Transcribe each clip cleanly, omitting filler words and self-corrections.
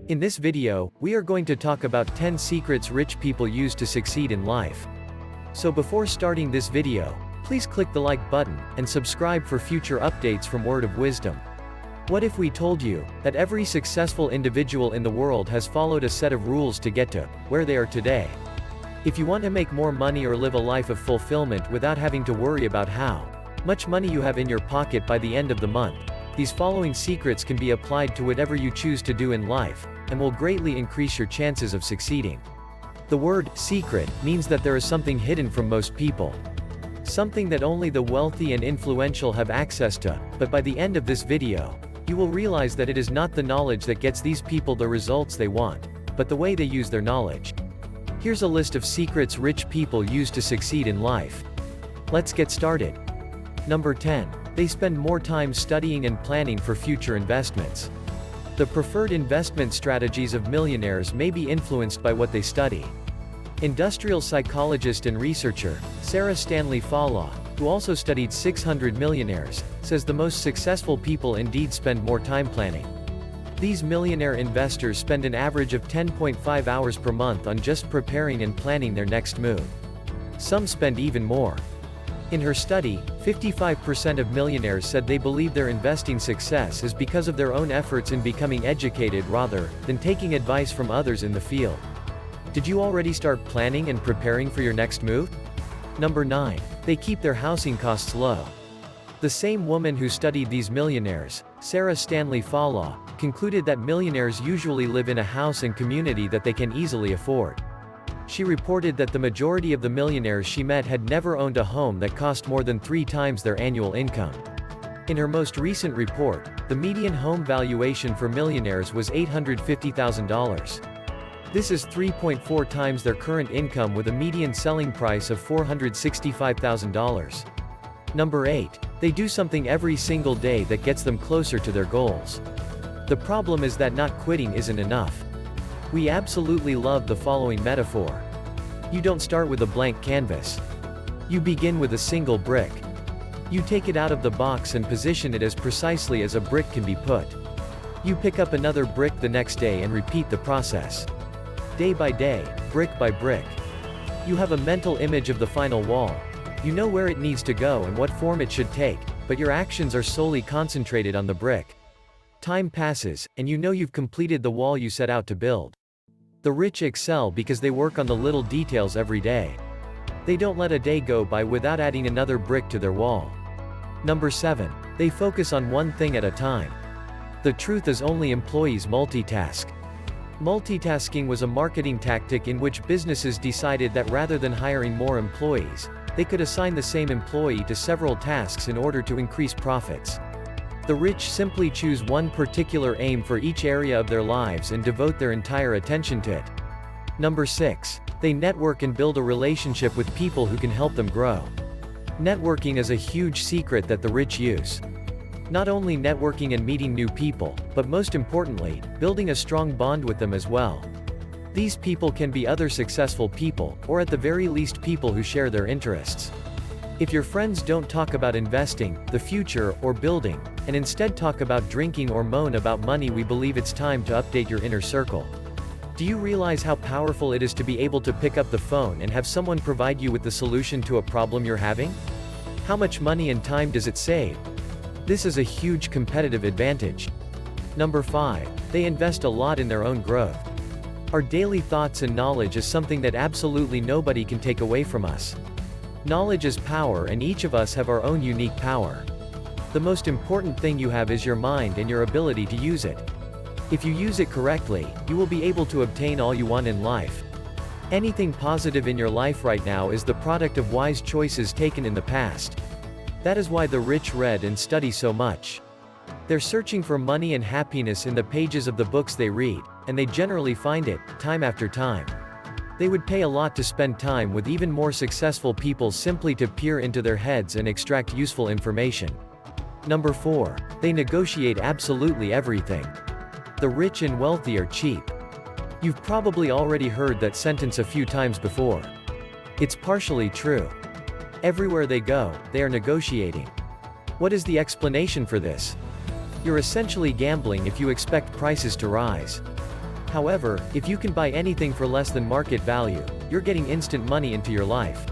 In this video, we are going to talk about 10 secrets rich people use to succeed in life. So before starting this video, please click the like button, and subscribe for future updates from Word of Wisdom. What if we told you that every successful individual in the world has followed a set of rules to get to where they are today? If you want to make more money or live a life of fulfillment without having to worry about how much money you have in your pocket by the end of the month, these following secrets can be applied to whatever you choose to do in life, and will greatly increase your chances of succeeding. The word secret means that there is something hidden from most people. Something that only the wealthy and influential have access to, but by the end of this video, you will realize that it is not the knowledge that gets these people the results they want, but the way they use their knowledge. Here's a list of secrets rich people use to succeed in life. Let's get started. Number 10. They spend more time studying and planning for future investments. The preferred investment strategies of millionaires may be influenced by what they study. Industrial psychologist and researcher, Sarah Stanley Fawlaw, who also studied 600 millionaires, says the most successful people indeed spend more time planning. These millionaire investors spend an average of 10.5 hours per month on just preparing and planning their next move. Some spend even more. In her study, 55% of millionaires said they believe their investing success is because of their own efforts in becoming educated rather than taking advice from others in the field. Did you already start planning and preparing for your next move? Number 9. They keep their housing costs low. The same woman who studied these millionaires, Sarah Stanley Fawlaw, concluded that millionaires usually live in a house and community that they can easily afford. She reported that the majority of the millionaires she met had never owned a home that cost more than 3 times their annual income. In her most recent report, the median home valuation for millionaires was $850,000. This is 3.4 times their current income with a median selling price of $465,000. Number 8. They do something every single day that gets them closer to their goals. The problem is that not quitting isn't enough. We absolutely love the following metaphor. You don't start with a blank canvas. You begin with a single brick. You take it out of the box and position it as precisely as a brick can be put. You pick up another brick the next day and repeat the process. Day by day, brick by brick. You have a mental image of the final wall. You know where it needs to go and what form it should take, but your actions are solely concentrated on the brick. Time passes, and you know you've completed the wall you set out to build. The rich excel because they work on the little details every day. They don't let a day go by without adding another brick to their wall. Number 7. They focus on one thing at a time. The truth is only employees multitask. Multitasking was a marketing tactic in which businesses decided that rather than hiring more employees, they could assign the same employee to several tasks in order to increase profits. The rich simply choose one particular aim for each area of their lives and devote their entire attention to it. Number 6. They network and build a relationship with people who can help them grow. Networking is a huge secret that the rich use. Not only networking and meeting new people, but most importantly, building a strong bond with them as well. These people can be other successful people, or at the very least people who share their interests. If your friends don't talk about investing, the future, or building, and instead talk about drinking or moan about money, we believe it's time to update your inner circle. Do you realize how powerful it is to be able to pick up the phone and have someone provide you with the solution to a problem you're having? How much money and time does it save? This is a huge competitive advantage. Number 5. They invest a lot in their own growth. Our daily thoughts and knowledge is something that absolutely nobody can take away from us. Knowledge is power, and each of us have our own unique power. The most important thing you have is your mind and your ability to use it. If you use it correctly, you will be able to obtain all you want in life. Anything positive in your life right now is the product of wise choices taken in the past. That is why the rich read and study so much. They're searching for money and happiness in the pages of the books they read, and they generally find it, time after time. They would pay a lot to spend time with even more successful people simply to peer into their heads and extract useful information. Number 4. They negotiate absolutely everything. The rich and wealthy are cheap. You've probably already heard that sentence a few times before. It's partially true. Everywhere they go, they are negotiating. What is the explanation for this? You're essentially gambling if you expect prices to rise. However, if you can buy anything for less than market value, you're getting instant money into your life.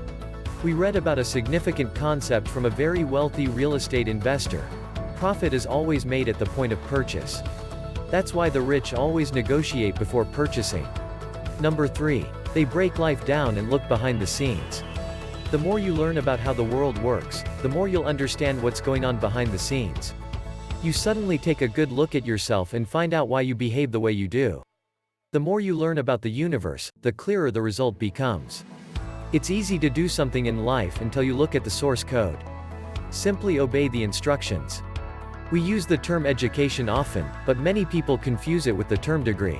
We read about a significant concept from a very wealthy real estate investor. Profit is always made at the point of purchase. That's why the rich always negotiate before purchasing. Number 3. They break life down and look behind the scenes. The more you learn about how the world works, the more you'll understand what's going on behind the scenes. You suddenly take a good look at yourself and find out why you behave the way you do. The more you learn about the universe, the clearer the result becomes. It's easy to do something in life until you look at the source code. Simply obey the instructions. We use the term education often, but many people confuse it with the term degree.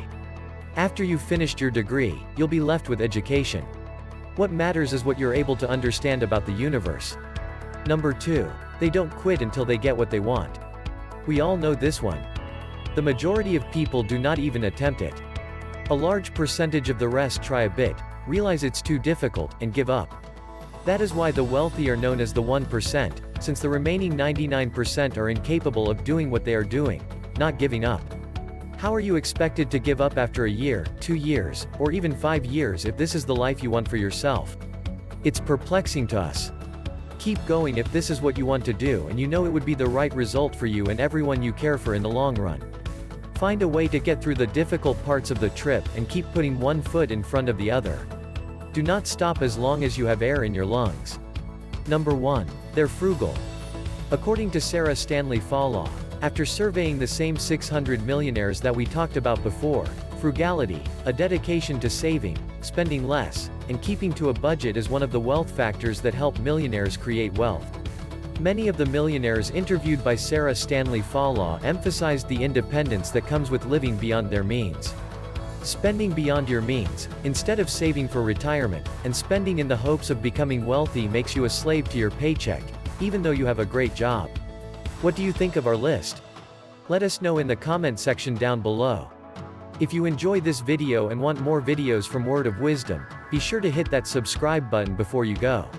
After you've finished your degree, you'll be left with education. What matters is what you're able to understand about the universe. Number 2. They don't quit until they get what they want. We all know this one. The majority of people do not even attempt it. A large percentage of the rest try a bit, realize it's too difficult, and give up. That is why the wealthy are known as the 1%, since the remaining 99% are incapable of doing what they are doing, not giving up. How are you expected to give up after a year, 2 years, or even 5 years if this is the life you want for yourself? It's perplexing to us. Keep going if this is what you want to do and you know it would be the right result for you and everyone you care for in the long run. Find a way to get through the difficult parts of the trip and keep putting one foot in front of the other. Do not stop as long as you have air in your lungs. Number 1. They're frugal. According to Sarah Stanley Fawlaw, after surveying the same 600 millionaires that we talked about before, frugality, a dedication to saving, spending less, and keeping to a budget is one of the wealth factors that help millionaires create wealth. Many of the millionaires interviewed by Sarah Stanley Fawlaw emphasized the independence that comes with living beyond their means. Spending beyond your means, instead of saving for retirement, and spending in the hopes of becoming wealthy makes you a slave to your paycheck, even though you have a great job. What do you think of our list? Let us know in the comment section down below. If you enjoyed this video and want more videos from Word of Wisdom, be sure to hit that subscribe button before you go.